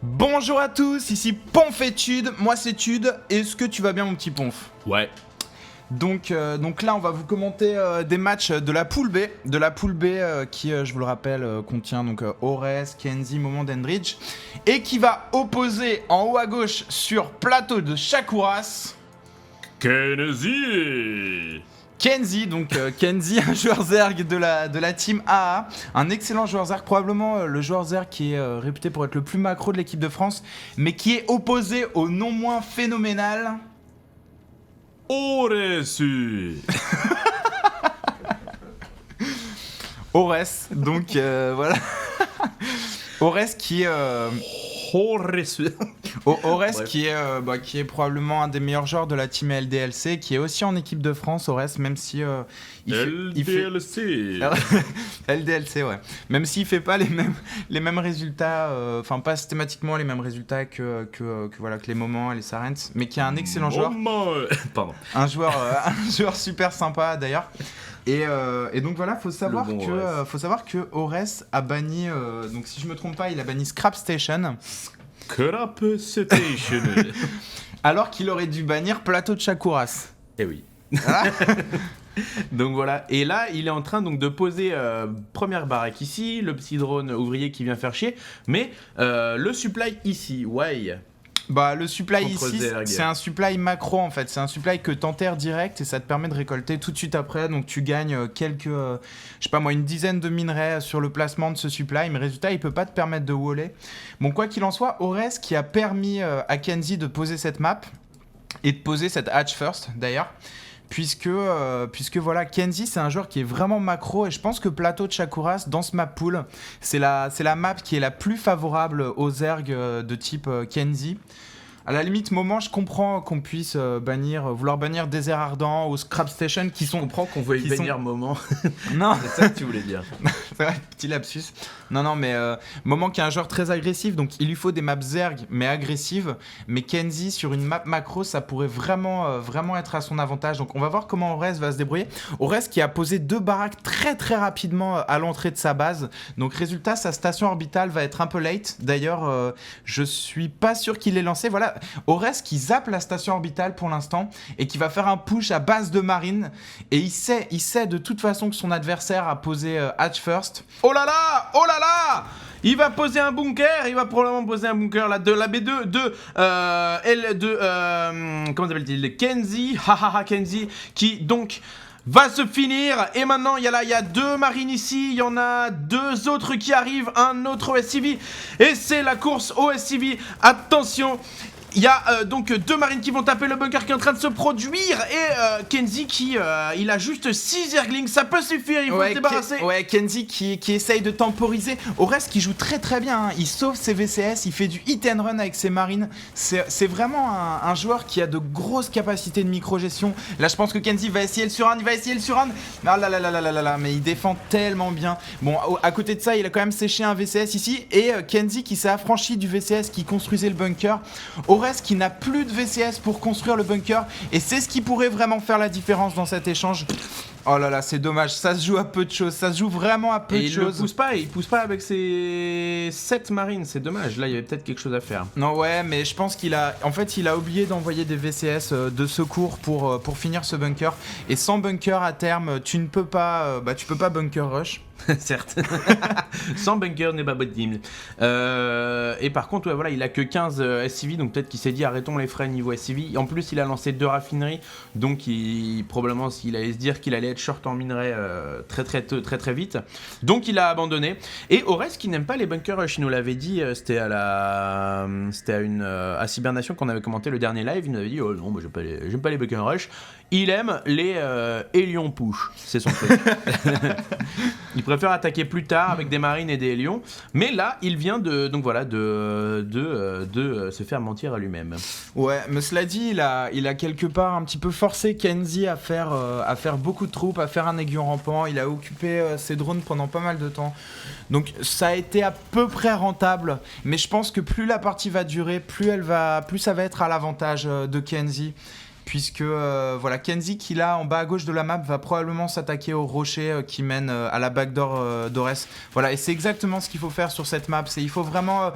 Bonjour à tous, ici Ponfétude, moi c'est Tude, est-ce que tu vas bien mon petit Ponf ? Ouais. Donc là on va vous commenter des matchs de la poule B, qui je vous le rappelle contient donc Ores, Kenzie, Moment d'Endridge et qui va opposer en haut à gauche sur plateau de Shakuras Kenzie, Kenzie, un joueur Zerg de la team AA, un excellent joueur Zerg, probablement le joueur Zerg qui est réputé pour être le plus macro de l'équipe de France, mais qui est opposé au non moins phénoménal Oresu. Ores, donc voilà. Ores qui est Oresu. Ores qui est probablement un des meilleurs joueurs de la team LDLC, qui est aussi en équipe de France. Ores, même si LDLC. LDLC, ouais. Même s'il fait pas les mêmes résultats, enfin pas systématiquement les mêmes résultats que les Moments et les Sarents, mais qui est un excellent joueur. Pardon. Un joueur super sympa d'ailleurs. Et donc voilà, faut savoir que Ores a banni, donc si je me trompe pas, il a banni Scrap Station. Scrap Station. Alors qu'il aurait dû bannir Plateau de Shakuras. Eh oui. Donc voilà, et là il est en train donc de poser première baraque ici, le petit drone ouvrier qui vient faire chier, mais le supply ici, ouais. Bah le supply Contre ici, Zerg. c'est un supply macro en fait, c'est un supply que t'enterres direct et ça te permet de récolter tout de suite après, donc tu gagnes une dizaine de minerais sur le placement de ce supply, mais résultat il peut pas te permettre de waller. Bon quoi qu'il en soit, Ores qui a permis à Kenzie de poser cette map et de poser cette hatch first d'ailleurs, puisque voilà, Kenzie c'est un joueur qui est vraiment macro et je pense que Plateau de Shakuras dans ce map pool c'est la map qui est la plus favorable aux Zerg de type Kenzie. À la limite, Moment, je comprends qu'on puisse vouloir bannir Désert Ardent ou Scrap Station qui sont... Je comprends qu'on veuille bannir Moment. Non, C'est ça que tu voulais dire. c'est vrai, petit lapsus. Non, mais Moment qui est un joueur très agressif, donc il lui faut des maps Zerg, mais agressives. Mais Kenzie, sur une map macro, ça pourrait vraiment être à son avantage. Donc on va voir comment Ores va se débrouiller. Ores qui a posé 2 baraques très très rapidement à l'entrée de sa base. Donc résultat, sa station orbitale va être un peu late. D'ailleurs, je suis pas sûr qu'il l'ait lancé. Voilà, Ores qui zappe la station orbitale pour l'instant et qui va faire un push à base de marine. Et il sait de toute façon que son adversaire a posé hatch first. Oh là là il va poser un bunker, il va probablement poser un bunker là de la B2 comment s'appelle-t-il, Kenzie, Kenzie, qui donc va se finir. Et maintenant il y a 2 marines ici, il y en a 2 autres qui arrivent, un autre OSCV, et c'est la course OSCV. Attention, il y a donc 2 marines qui vont taper le bunker qui est en train de se produire. Et Kenzie qui il a juste 6 Zerglings, ça peut suffire, il faut se débarrasser. Kenzie qui essaye de temporiser. Ores qui joue très très bien, hein. Il sauve ses VCS, il fait du hit and run avec ses marines. C'est vraiment un joueur qui a de grosses capacités de micro-gestion. Là je pense que Kenzie va essayer le surrun, Ah là, mais il défend tellement bien. Bon, à côté de ça, il a quand même séché un VCS ici. Et Kenzie qui s'est affranchi du VCS qui construisait le bunker. Ores qui n'a plus de VCS pour construire le bunker, et c'est ce qui pourrait vraiment faire la différence dans cet échange. Oh là là, c'est dommage, ça se joue à peu de choses, ça se joue vraiment à peu de choses. Il pousse pas avec ses 7 marines, c'est dommage, là il y avait peut-être quelque chose à faire. Non ouais, mais je pense qu'il a oublié d'envoyer des VCS de secours pour finir ce bunker, et sans bunker à terme, tu peux pas bunker rush. Certes. Sans bunker n'est pas possible. Et par contre, ouais, voilà, il a que 15 SCV, donc peut-être qu'il s'est dit arrêtons les frais niveau SCV. En plus, il a lancé 2 raffineries, donc probablement il allait se dire qu'il allait être short en minerai très vite. Donc il a abandonné. Et Ores qui n'aime pas les bunkers rush, il nous l'avait dit, c'était à Cybernation qu'on avait commenté le dernier live. Il nous avait dit oh non, moi j'aime pas les bunkers rush. Il aime les Hélions push, c'est son truc. Il préfère attaquer plus tard avec des marines et des Hélions, mais là il vient de se faire mentir à lui-même. Ouais, mais cela dit, il a quelque part un petit peu forcé Kenzie à faire beaucoup de troupes, à faire un aiguillon rampant. Il a occupé ses drones pendant pas mal de temps, donc ça a été à peu près rentable. Mais je pense que plus la partie va durer, plus ça va être à l'avantage de Kenzie. puisque Kenzie qui là en bas à gauche de la map va probablement s'attaquer au rocher qui mène à la backdoor d'Ores. Voilà, et c'est exactement ce qu'il faut faire sur cette map, il faut vraiment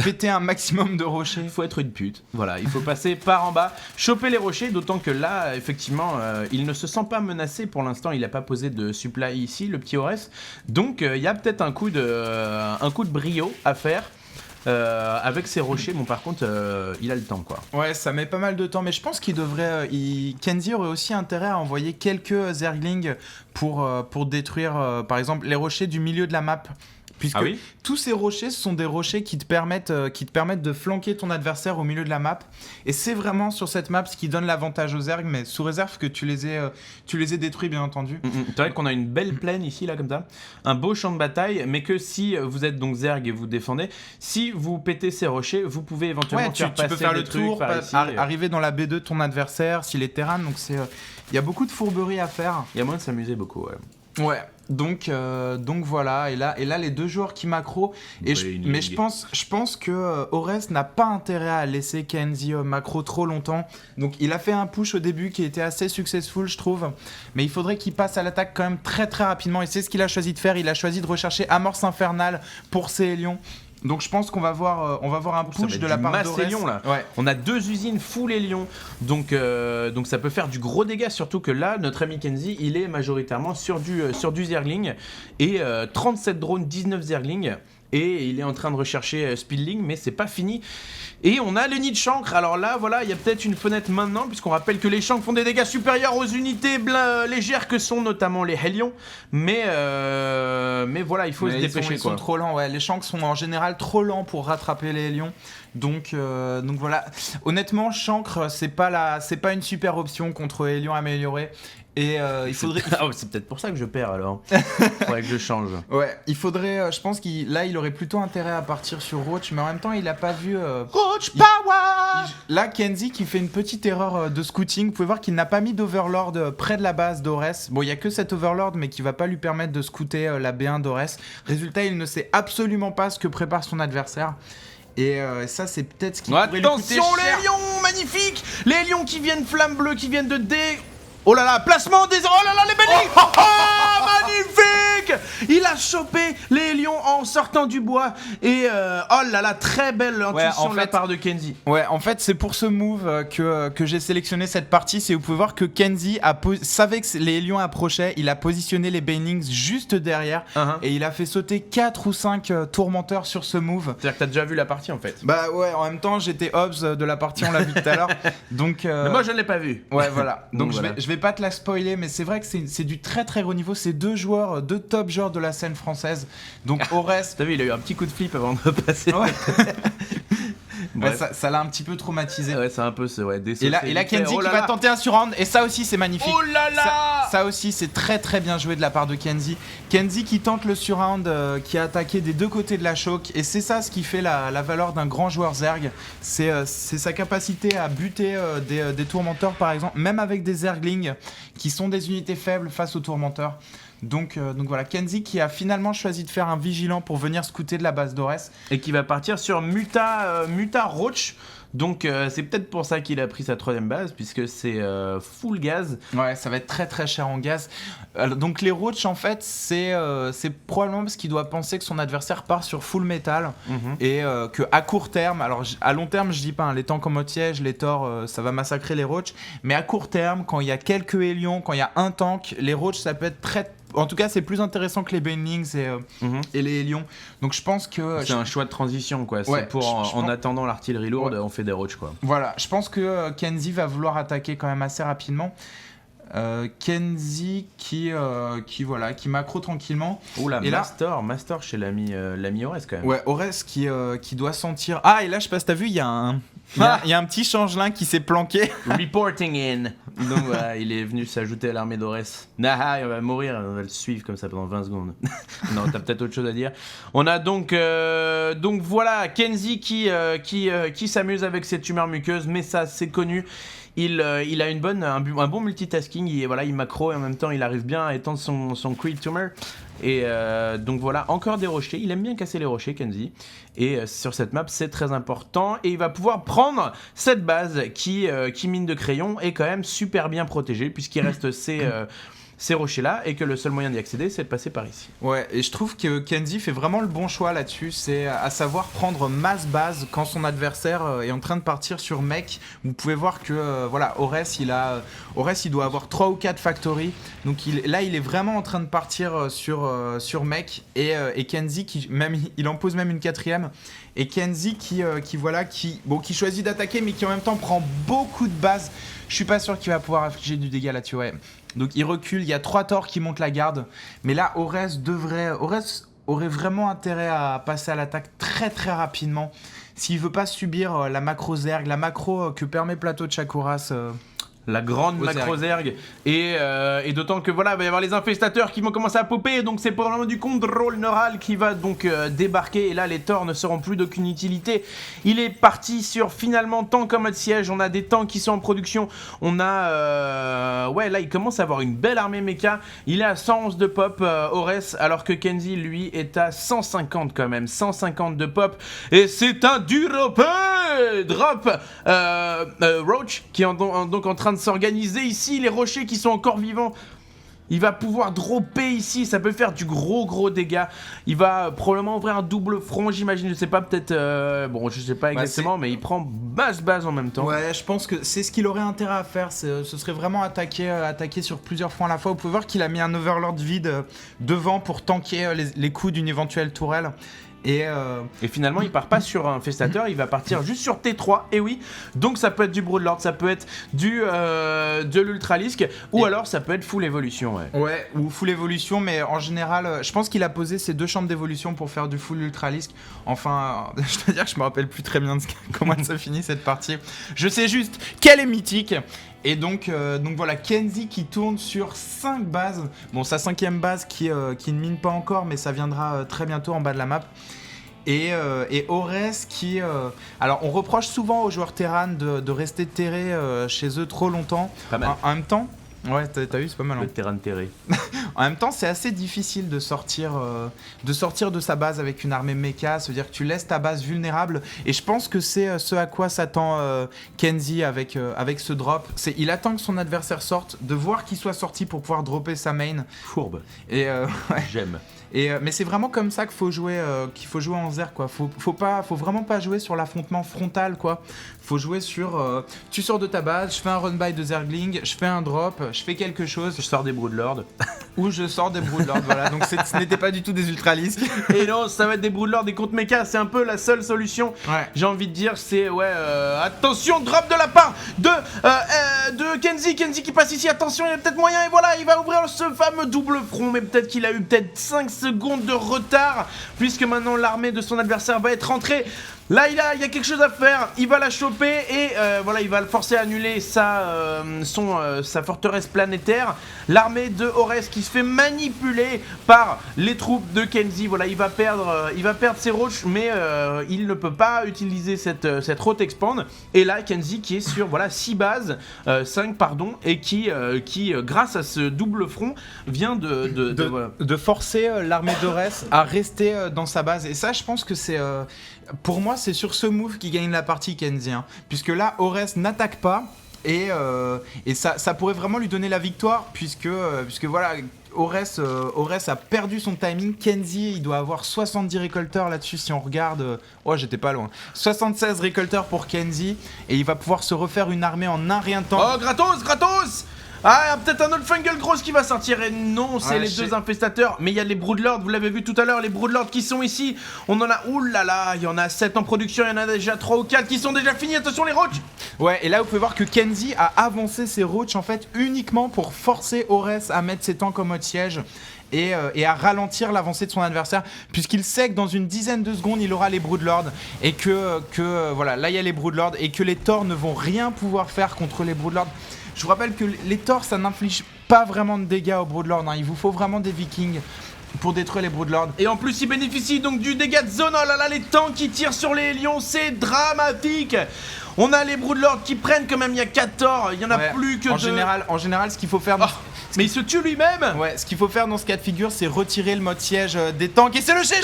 péter un maximum de rochers. Il faut être une pute. Voilà, il faut passer par en bas, choper les rochers, d'autant que là, effectivement, il ne se sent pas menacé pour l'instant. Il n'a pas posé de supply ici, le petit Ores. Donc, il y a peut-être un coup de brio à faire. Avec ses rochers, bon par contre il a le temps quoi. Ouais, ça met pas mal de temps, mais je pense qu'il devrait. Kenzie aurait aussi intérêt à envoyer quelques Zerglings pour détruire par exemple les rochers du milieu de la map. Puisque tous ces rochers, ce sont des rochers qui te permettent de flanquer ton adversaire au milieu de la map. Et c'est vraiment sur cette map ce qui donne l'avantage aux Zergs, mais sous réserve que tu les aies détruits, bien entendu. C'est vrai qu'on a une belle plaine ici, là, comme ça. Un beau champ de bataille, mais que si vous êtes donc Zerg et vous défendez, si vous pétez ces rochers, vous pouvez éventuellement tu peux faire le tour, arriver dans la B2 de ton adversaire, s'il est terrain. Donc il y a beaucoup de fourberies à faire. Il y a moyen de s'amuser beaucoup, ouais. Ouais, donc voilà, et là les deux joueurs qui macro, mais je pense que Ores n'a pas intérêt à laisser Kenzie macro trop longtemps, donc il a fait un push au début qui était assez successful je trouve, mais il faudrait qu'il passe à l'attaque quand même très très rapidement, et c'est ce qu'il a choisi de faire, il a choisi de rechercher Amorce Infernale pour ses Hélions. Donc je pense qu'on va voir un push de la part d'Ores. Là. Ouais. On a 2 usines full Hélion, donc ça peut faire du gros dégât, surtout que là notre ami Kenzie il est majoritairement sur du Zergling et 37 drones, 19 Zergling. Et il est en train de rechercher Speedling, mais c'est pas fini. Et on a le nid de chancre. Alors là, voilà, il y a peut-être une fenêtre maintenant, puisqu'on rappelle que les chancres font des dégâts supérieurs aux unités légères que sont notamment les Hélions. Mais voilà, il faut se dépêcher. Ils sont trop lents, ouais. Les chancres sont en général trop lents pour rattraper les Hélions. Donc voilà. Honnêtement, chancre, c'est pas une super option contre Hélions améliorés. Et il faudrait. C'est peut-être pour ça que je perds alors. Faudrait que je change. Ouais, il faudrait. Je pense qu'il aurait plutôt intérêt à partir sur Roach, mais en même temps, il a pas vu. Roach Power. Là, Kenzie qui fait une petite erreur de scouting. Vous pouvez voir qu'il n'a pas mis d'Overlord près de la base d'Ores. Bon, il y a que cet Overlord, mais qui va pas lui permettre de scouter la B1 d'Ores. Résultat, il ne sait absolument pas ce que prépare son adversaire. Et ça, c'est peut-être ce qui pourrait lui coûter cher. Attention, les lions, magnifiques. Les lions qui viennent flamme bleue, qui viennent de Oh là là, placement des... Oh là là, les bénis. Oh, magnifique. Il a chopé les lions en sortant du bois. Et oh là là, très belle intuition de la part de Kenzie. Ouais, en fait, c'est pour ce move que j'ai sélectionné cette partie. C'est vous pouvez voir que Kenzie savait que les lions approchaient. Il a positionné les Banings juste derrière. Et il a fait sauter 4 ou 5 tourmenteurs sur ce move. C'est-à-dire que t'as déjà vu la partie en fait. Bah ouais, en même temps, j'étais obs de la partie, on l'a vu tout à l'heure. Donc, mais moi, je ne l'ai pas vu. Ouais, voilà. Donc je vais pas te la spoiler, mais c'est vrai que c'est du très très gros niveau. C'est deux top joueurs de la scène française. Donc Ores. T'as vu, il a eu un petit coup de flip avant de passer. Ouais. Ouais, ça l'a un petit peu traumatisé. Ouais, c'est un peu et là Kenzie qui va tenter un surround, et ça aussi c'est magnifique. Oh là là. Ça aussi c'est très très bien joué de la part de Kenzie. Kenzie qui tente le surround, qui a attaqué des deux côtés de la choke, et c'est ça ce qui fait la valeur d'un grand joueur Zerg. C'est sa capacité à buter des tourmenteurs par exemple, même avec des Zerglings qui sont des unités faibles face aux tourmenteurs. Donc voilà, Kenzie qui a finalement choisi de faire un vigilant pour venir scouter de la base d'Ores. Et qui va partir sur Muta Roach. Donc c'est peut-être pour ça qu'il a pris sa 3ème base, puisque c'est full gaz. Ouais, ça va être très très cher en gaz. Donc les Roach en fait c'est probablement parce qu'il doit penser que son adversaire part sur full metal. Et que à court terme, alors à long terme je dis pas, les tanks en mode siège, les Thor ça va massacrer les Roach, mais à court terme quand il y a quelques Hélions, quand il y a un tank, les Roach ça peut être très... En tout cas, c'est plus intéressant que les Banelings et les Hélions. Donc je pense que... C'est un choix de transition, quoi. C'est pour, en attendant l'artillerie lourde, on fait des roach, quoi. Voilà, je pense que Kenzie va vouloir attaquer quand même assez rapidement. Kenzie qui macro tranquillement. Oh la Master chez l'ami Ores quand même. Ouais, Ores qui doit sentir... Ah, et là, je sais pas si t'as vu, il y a un petit changelin qui s'est planqué. Reporting in. Donc voilà, il est venu s'ajouter à l'armée d'Ores. Nah, il va mourir, on va le suivre comme ça pendant 20 secondes. Non, t'as peut-être autre chose à dire. On a donc voilà, Kenzie qui s'amuse avec ses tumeurs muqueuses, mais ça c'est connu. Il a un bon multitasking, il macro et en même temps il arrive bien à étendre son Creed Tumor. Et donc voilà, encore des rochers. Il aime bien casser les rochers, Kenzie. Et sur cette map, c'est très important. Et il va pouvoir prendre cette base qui mine de crayon, est quand même super bien protégée, puisqu'il reste ces rochers-là et que le seul moyen d'y accéder, c'est de passer par ici. Ouais, et je trouve que Kenzie fait vraiment le bon choix là-dessus, c'est à savoir prendre masse base quand son adversaire est en train de partir sur mech. Vous pouvez voir que voilà, Ores il doit avoir 3 ou 4 factories, donc il est vraiment en train de partir sur mech et Kenzie il en pose même une 4ème. Et Kenzie qui choisit d'attaquer mais qui en même temps prend beaucoup de base. Je suis pas sûr qu'il va pouvoir infliger du dégât là-dessus, ouais. Donc il recule, il y a 3 Thors qui montent la garde. Mais là, Ores aurait vraiment intérêt à passer à l'attaque très très rapidement. S'il veut pas subir la macro Zerg, la macro que permet Plateau de Chakuras. La grande macro-zerg et d'autant que voilà, il va y avoir les infestateurs qui vont commencer à popper, donc c'est probablement du contrôle neural qui va donc débarquer et là les Thors ne seront plus d'aucune utilité. Il est parti sur finalement tank en mode siège, on a des tanks qui sont en production, on a là il commence à avoir une belle armée mecha, il est à 111 de pop Ores alors que Kenzie lui est à 150 quand même, 150 de pop et c'est un dur drop Roach qui est donc en train de s'organiser ici, les rochers qui sont encore vivants. Il va pouvoir dropper ici, ça peut faire du gros dégâts. Il va probablement ouvrir un double front, j'imagine, je sais pas, peut-être... je sais pas exactement, mais il prend base en même temps. Ouais, je pense que c'est ce qu'il aurait intérêt à faire, ce serait vraiment attaquer sur plusieurs fronts à la fois. Vous pouvez voir qu'il a mis un Overlord vide devant pour tanker les coups d'une éventuelle tourelle. Et finalement, il part pas sur un festateur, il va partir juste sur T3. Et oui, donc ça peut être du Broodlord, ça peut être de l'Ultralisk, ou alors ça peut être full évolution. Ouais, ou full évolution, mais en général, je pense qu'il a posé ses 2 chambres d'évolution pour faire du full Ultralisk. Enfin, je dois dire que je me rappelle plus très bien comment elle se finit cette partie. Je sais juste qu'elle est mythique. Et donc voilà, Kenzie qui tourne sur 5 bases. Bon, sa 5ème base qui ne mine pas encore, mais ça viendra très bientôt en bas de la map. Et Ores qui... alors, on reproche souvent aux joueurs Terran de rester terrés chez eux trop longtemps. Pas mal. En même temps... Ouais, t'as vu, c'est pas mal. Le terrain terré. En même temps, c'est assez difficile de sortir de sa base avec une armée mecha. Ça veut dire que tu laisses ta base vulnérable. Et je pense que c'est ce à quoi s'attend Kenzie avec ce drop. Il attend que son adversaire sorte, de voir qu'il soit sorti pour pouvoir dropper sa main. Fourbe. Et ouais. J'aime. Mais c'est vraiment comme ça qu'il faut jouer en Zerg, quoi. Faut vraiment pas jouer sur l'affrontement frontal, quoi. Faut jouer sur tu sors de ta base, je fais un run by de Zergling, je fais un drop, je fais quelque chose. Je sors des Broodlords. Ou je sors des Broodlords, voilà. Donc ce n'était pas du tout des Ultralisks. Et non, ça va être des Broodlords, des comptes mecha, c'est un peu la seule solution. Ouais. J'ai envie de dire, c'est attention, drop de la part de Kenzie qui passe ici, attention, il y a peut-être moyen, et voilà, il va ouvrir ce fameux double front, mais peut-être qu'il a eu 5 secondes de retard, puisque maintenant l'armée de son adversaire va être rentrée. Là, il y a quelque chose à faire, il va la choper et il va le forcer à annuler sa forteresse planétaire. L'armée de Ores qui se fait manipuler par les troupes de Kenzie. Voilà, il va perdre ses roches, mais il ne peut pas utiliser cette route expand. Et là, Kenzie qui est sur 6 bases, 5 pardon, et qui grâce à ce double front vient de forcer l'armée d'Ores à rester dans sa base. Et ça, je pense que c'est... pour moi, c'est sur ce move qui gagne la partie Kenzie, hein, puisque là, Ores n'attaque pas et ça pourrait vraiment lui donner la victoire, puisque voilà, Ores a perdu son timing. Kenzie, il doit avoir 70 récolteurs là-dessus si on regarde. J'étais pas loin. 76 récolteurs pour Kenzie et il va pouvoir se refaire une armée en un rien de temps. Oh, Gratos Ah, peut-être un autre Fungal Gross qui va sortir. Et non, c'est les 2 infestateurs. Mais il y a les Broodlords, vous l'avez vu tout à l'heure, les Broodlords qui sont ici. On en a, oulala, il y en a 7 en production. Il y en a déjà 3 ou 4 qui sont déjà finis. Attention les roaches. Ouais, et là vous pouvez voir que Kenzie a avancé ses roaches en fait uniquement pour forcer Ores à mettre ses tanks en mode siège. Et à ralentir l'avancée de son adversaire, puisqu'il sait que dans une dizaine de secondes il aura les Broodlords et que là il y a les Broodlords et que les Thors ne vont rien pouvoir faire contre les Broodlords. Je vous rappelle que les Thors ça n'inflige pas vraiment de dégâts aux Broodlords, hein. Il vous faut vraiment des Vikings pour détruire les Broodlords. Et en plus il bénéficie donc du dégât de zone. Oh là là, les tanks qui tirent sur les lions, c'est dramatique. On a les Broodlords qui prennent quand même, il y a 4 Thors, il y en a plus que en général, ce qu'il faut faire... mais il se tue lui-même. Ouais, ce qu'il faut faire dans ce cas de figure, c'est retirer le mode siège des tanks et c'est le GG.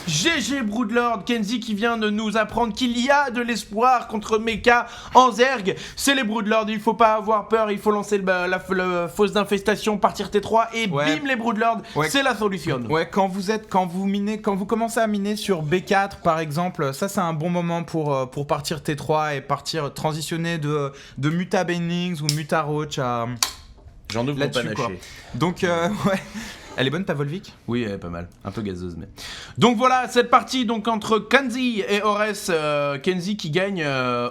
GG GG Broodlord, Kenzie qui vient de nous apprendre qu'il y a de l'espoir contre Mecha en Zerg. C'est les Broodlords, il faut pas avoir peur, il faut lancer la fosse d'infestation, partir T3 et Ouais. bim les Broodlords, Ouais. c'est la solution. Ouais, quand vous commencez à miner sur B4 par exemple, ça c'est un bon moment pour partir T3 et transitionner de Muta Banelings ou Muta Roach à J'en ouvre mon là-dessus, quoi. panaché. Donc ouais, elle est bonne ta Volvic? Oui, elle est pas mal, un peu gazeuse mais. Donc voilà, cette partie donc entre Kenzie et Ores, Kenzie qui gagne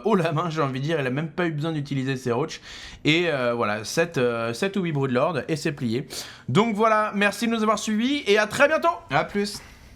haut la main, j'ai envie de dire, elle a même pas eu besoin d'utiliser ses roaches. Et voilà, 7 ou 8 Broodlords et c'est plié. Donc voilà, merci de nous avoir suivis et à très bientôt. À plus.